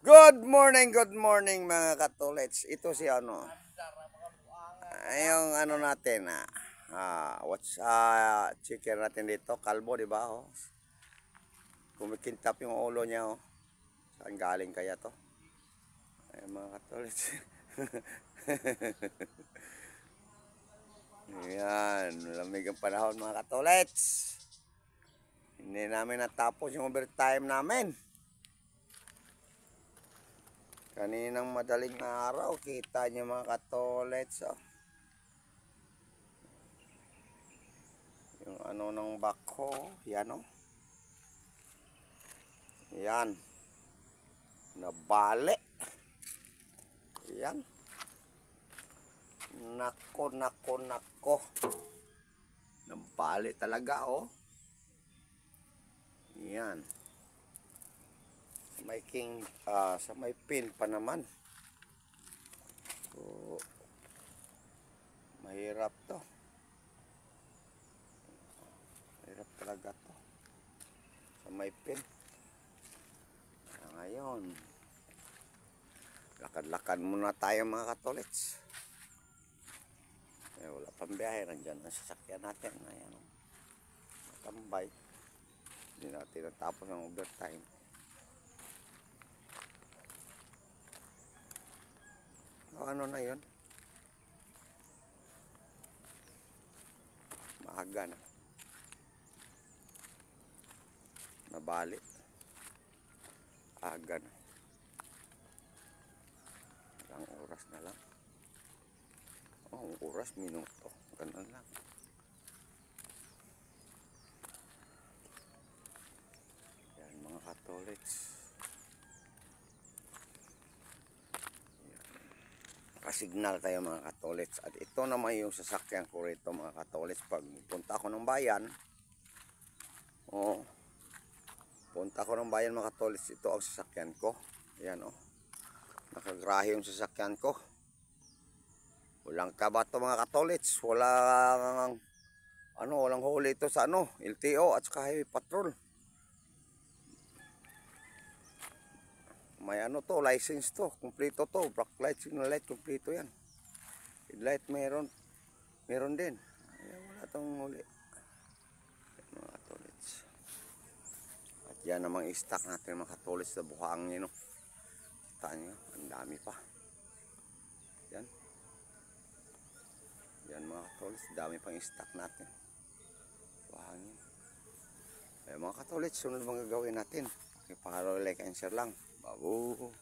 Good morning mga katulets. Ito si ano, yung ano natin, chicken natin dito, kalbo, di ba? Oh. Kumikintap yung ulo niya, oh. Saan galing kaya to? Ay mga katulets. Yan, lamig ang panahon mga katulets. Hindi namin natapos yung overtime namin. Kaninang madaling araw, kita nyo mga katolets, oh. Yung ano ng bako, yan oh. Yan. Nabali. Yan. Nako. Nabali talaga oh. Yan. Sa may pin pa naman. So, mahirap to. Mahirap talaga to. Sa may pin. Ngayon, lakad-lakad muna tayo mga katolets. Wala pang biyahe. Nandyan ang sasakyan natin. Ayan o. Matambay. Hindi natin natapos ang overtime. Ano na yun? Maaga na. Nabali. Aga na. Ilang oras na lang. Oh, oras, minuto. Ganun lang. Yan mga katolets. Nakasignal tayo mga katolets. At ito naman yung sasakyan ko rito mga katolets. Pag punta ako ng bayan. Oh. Punta ko ng bayan mga katolets. Ito ang sasakyan ko. Ayan oh. Nakagrahe yung sasakyan ko. Walang kabato mga katolets. Walang huli ito sa LTO at saka highway patrol. May license to, kumpleto to, brake light, signal light, kumpleto yan. Headlight meron din. Ayan, wala tong huli. Mga katolets. At yan namang stock natin mga katolets sa buhangin. Kita nyo, ang dami pa. Yan. Yan mga katolets, dami pang stock natin. Buhangin. Ay mga katolets, sunod mga gawin natin. Okay, pangalawa like and share lang. Bago.